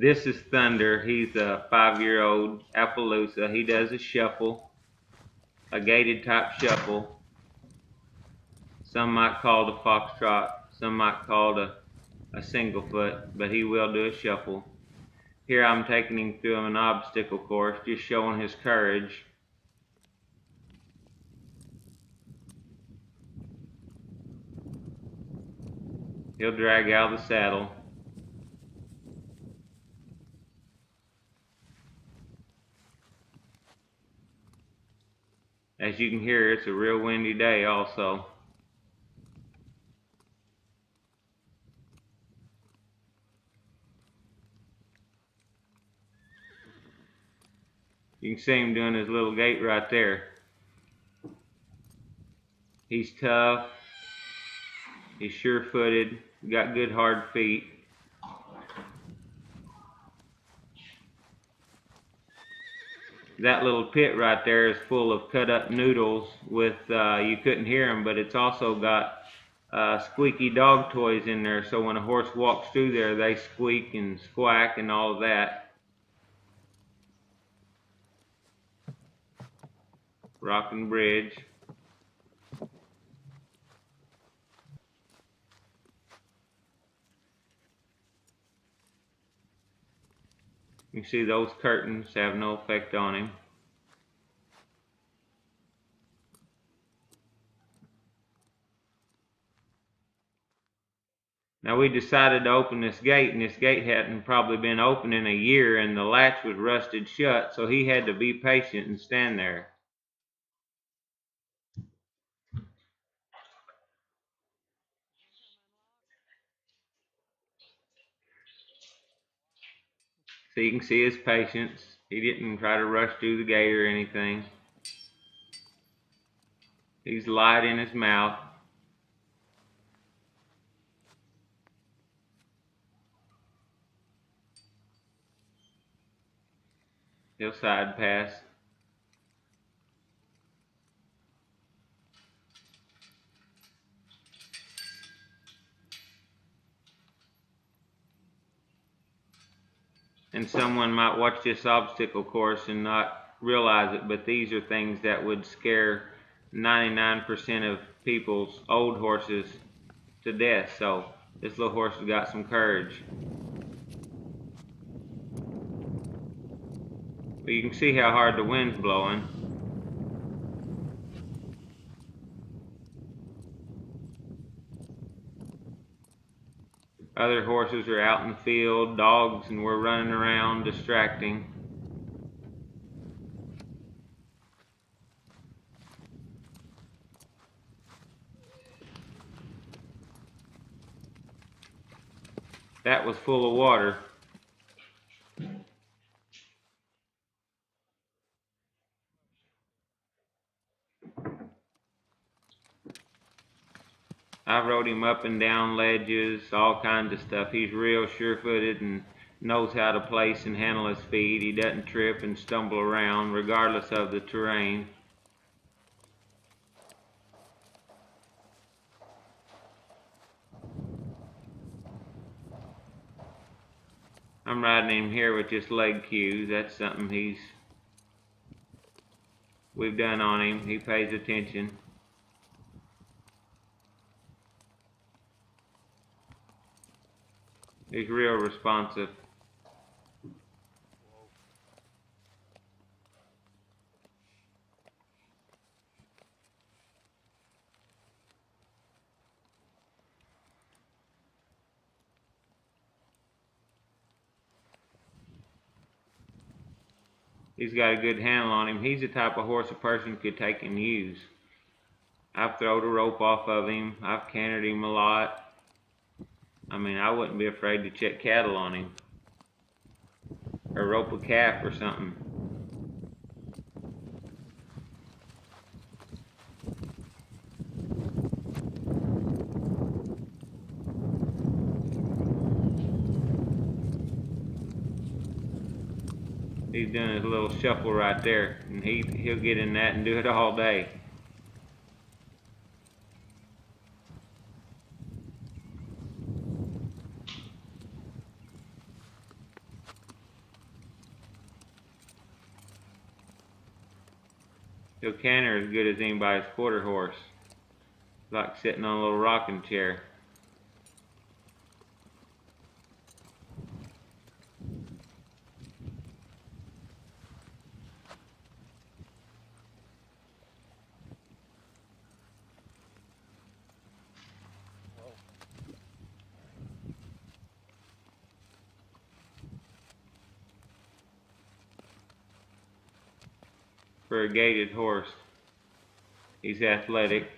This is Thunder. He's a 5-year-old Appaloosa. He does a shuffle, a gated type shuffle. Some might call it a foxtrot, some might call it a single foot, but he will do a shuffle. Here I'm taking him through an obstacle course, just showing his courage. He'll drag out of the saddle. As you can hear, it's a real windy day also. You can see him doing his little gait right there. He's tough. He's sure-footed. Got good hard feet. That little pit right there is full of cut up noodles with, you couldn't hear them, but it's also got squeaky dog toys in there, so when a horse walks through there, they squeak and squack and all of that. Rocking bridge. You can see those curtains have no effect on him. Now we decided to open this gate, and this gate hadn't probably been open in a year, and the latch was rusted shut, so he had to be patient and stand there. So you can see his patience. He didn't try to rush through the gate or anything. He's light in his mouth. He'll side pass. And someone might watch this obstacle course and not realize it, but these are things that would scare 99% of people's old horses to death. So this little horse has got some courage. But you can see how hard the wind's blowing. Other horses are out in the field, dogs, and we're running around distracting. That was full of water. I rode him up and down ledges, all kinds of stuff. He's real sure-footed and knows how to place and handle his feet. He doesn't trip and stumble around regardless of the terrain. I'm riding him here with just leg cues. That's something we've done on him. He pays attention. He's real responsive. He's got a good handle on him. He's the type of horse a person could take and use. I've thrown a rope off of him. I've cantered him a lot. I mean, I wouldn't be afraid to check cattle on him. Or rope a calf or something. He's doing his little shuffle right there, and he'll get in that and do it all day. He'll canter as good as anybody's quarter horse. Like sitting on a little rocking chair. For a gaited horse, he's athletic.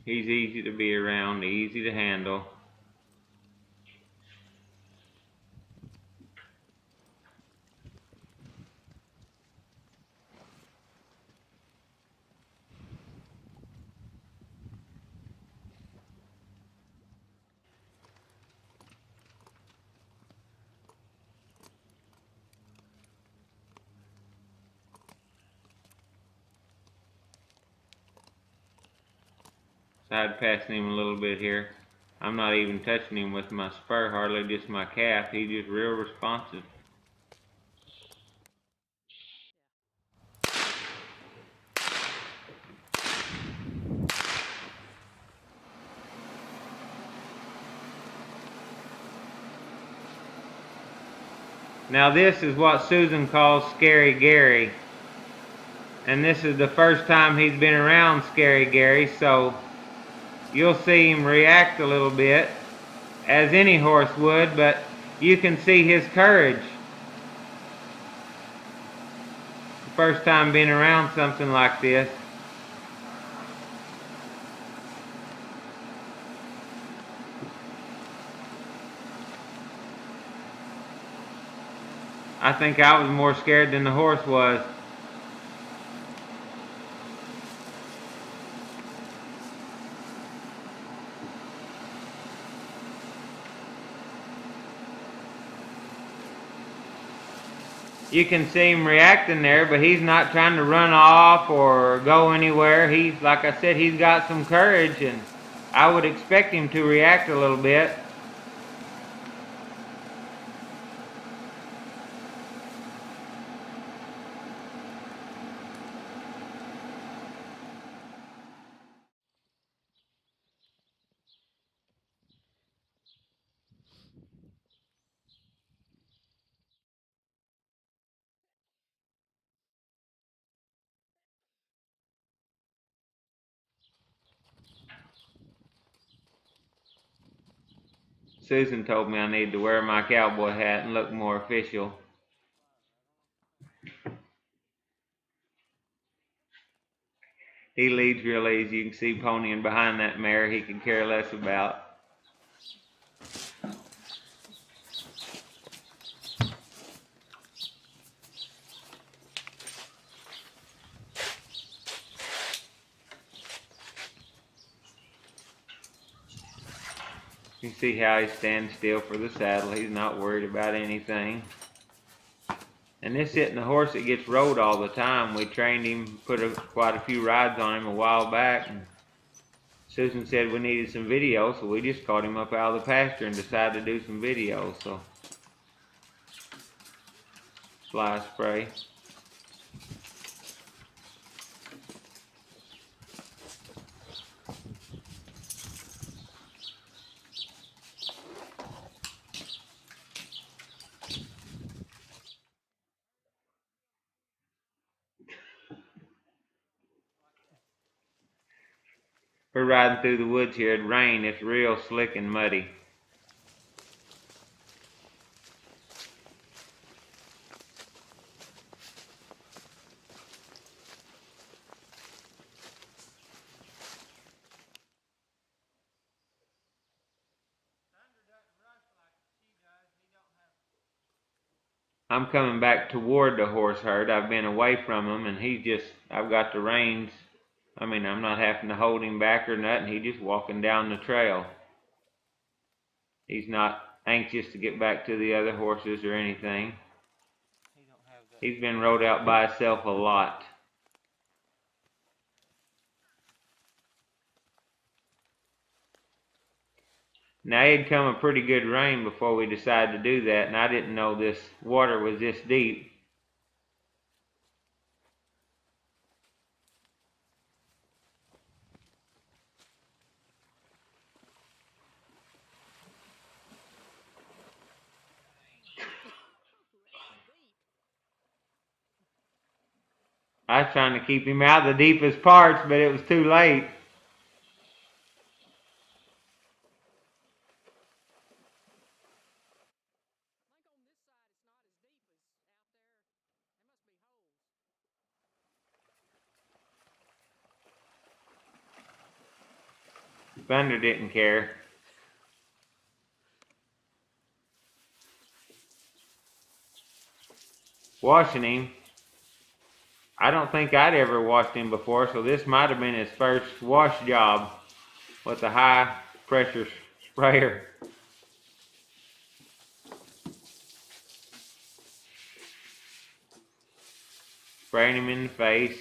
He's easy to be around, easy to handle. Side passing him a little bit here. I'm not even touching him with my spur, hardly just my calf. He's just real responsive. Now this is what Susan calls Scary Gary. And this is the first time he's been around Scary Gary, so you'll see him react a little bit, as any horse would, but you can see his courage. First time being around something like this. I think I was more scared than the horse was. You can see him reacting there, but he's not trying to run off or go anywhere. He's, like I said, he's got some courage, and I would expect him to react a little bit. Susan told me I need to wear my cowboy hat and look more official. He leads real easy. You can see ponying behind that mare he could care less about. You see how he stands still for the saddle. He's not worried about anything. And this isn't a horse that gets rode all the time. We trained him, put quite a few rides on him a while back. And Susan said we needed some video, so we just caught him up out of the pasture and decided to do some video. So, fly spray. We're riding through the woods here. It rained. It's real slick and muddy. I'm coming back toward the horse herd. I've been away from him, and I've got the reins. I mean, I'm not having to hold him back or nothing. He's just walking down the trail. He's not anxious to get back to the other horses or anything. He's been rode out by himself a lot. Now it had come a pretty good rain before we decided to do that, and I didn't know this water was this deep. I was trying to keep him out of the deepest parts, but it was too late. Thunder didn't care. Washing him. I don't think I'd ever washed him before, so this might have been his first wash job with a high pressure sprayer. Spraying him in the face.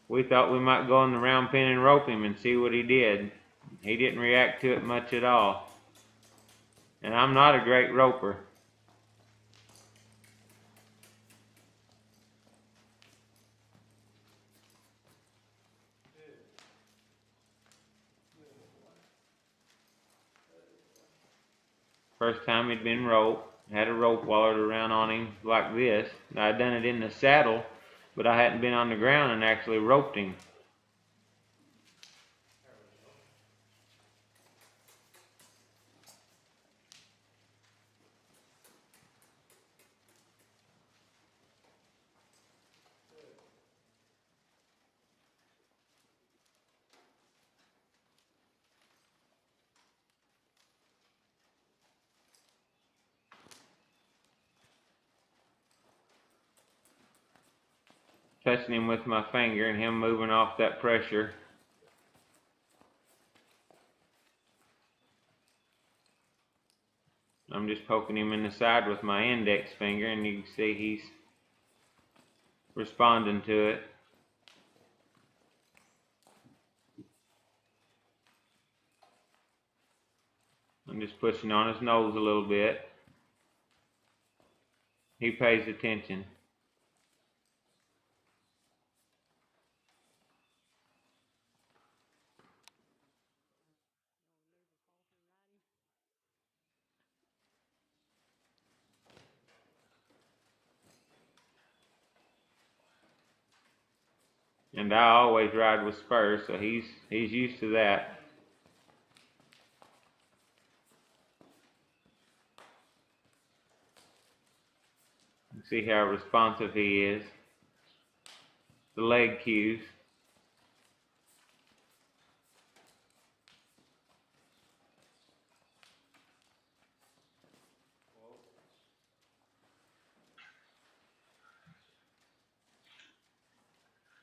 We thought we might go in the round pen and rope him and see what he did. He didn't react to it much at all. And I'm not a great roper. First time he'd been roped, had a rope wallered around on him like this. I'd done it in the saddle, but I hadn't been on the ground and actually roped him. Touching him with my finger and him moving off that pressure. I'm just poking him in the side with my index finger, and you can see he's responding to it. I'm just pushing on his nose a little bit. He pays attention. And I always ride with spurs, so he's used to that. See how responsive he is. The leg cues.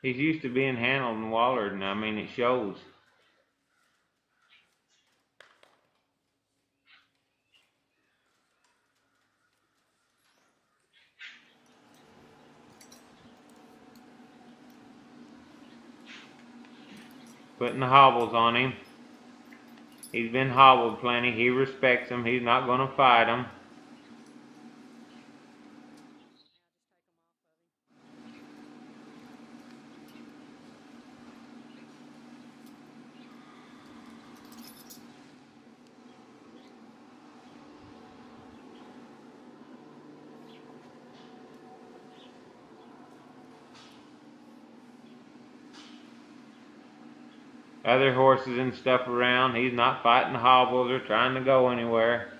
He's used to being handled and wallered, and I mean, it shows. Putting the hobbles on him. He's been hobbled plenty. He respects them. He's not going to fight them. Other horses and stuff around. He's not fighting the hobbles or trying to go anywhere.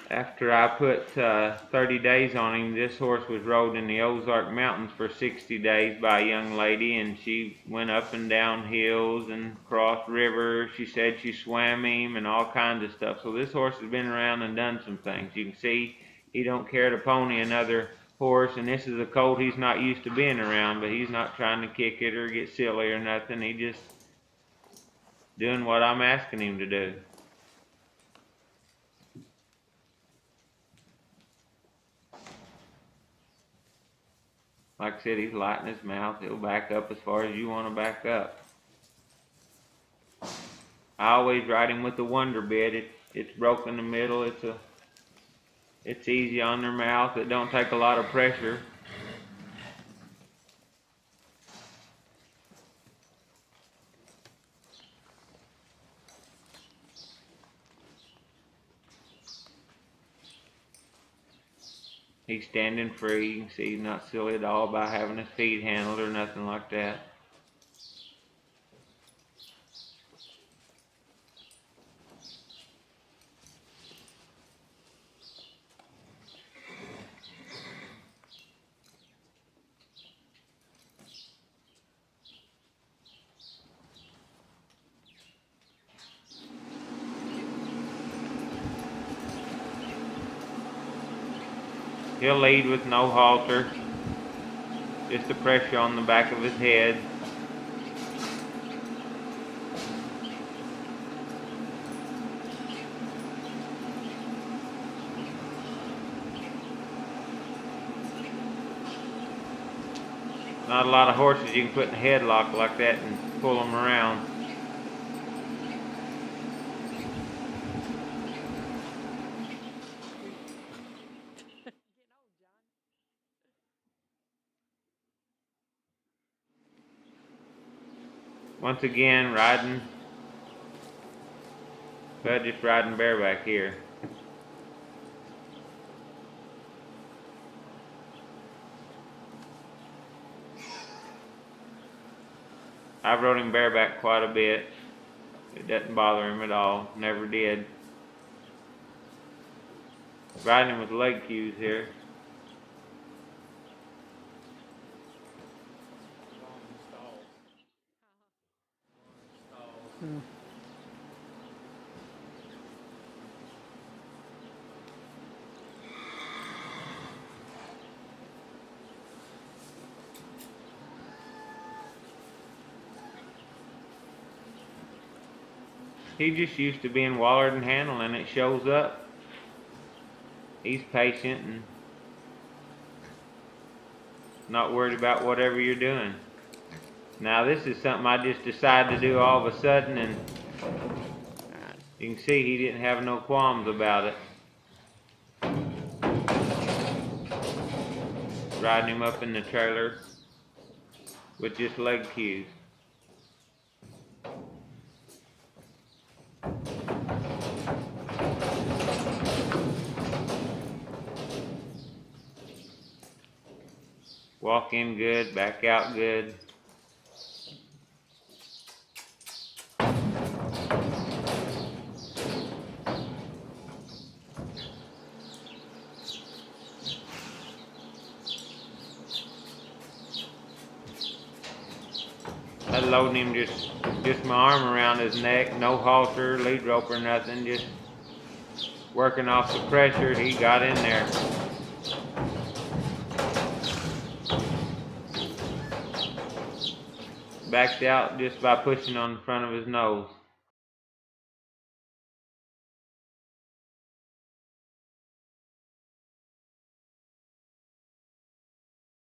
After I put 30 days on him, this horse was rode in the Ozark Mountains for 60 days by a young lady, and she went up and down hills and crossed rivers. She said she swam him and all kinds of stuff. So this horse has been around and done some things. You can see he don't care to pony another horse, and this is a colt he's not used to being around, but he's not trying to kick it or get silly or nothing. He just doing what I'm asking him to do. Like I said, he's lighting his mouth. He'll back up as far as you want to back up. I always ride him with the Wonder Bit. It's broke in the middle. It's easy on their mouth. It don't take a lot of pressure. He's standing free. You can see he's not silly at all by having his feet handled or nothing like that. He'll lead with no halter, just the pressure on the back of his head. Not a lot of horses you can put in a headlock like that and pull them around. Once again, riding, but just riding bareback here. I've rode him bareback quite a bit. It doesn't bother him at all, never did. Riding him with leg cues here. He just used to being wallered and handled, and it shows up. He's patient and not worried about whatever you're doing. Now this is something I just decided to do all of a sudden, and you can see he didn't have no qualms about it. Riding him up in the trailer with just leg cues. Walk in good, back out good. I loading him just my arm around his neck, no halter, lead rope or nothing, just working off the pressure. He got in there. Backed out just by pushing on the front of his nose.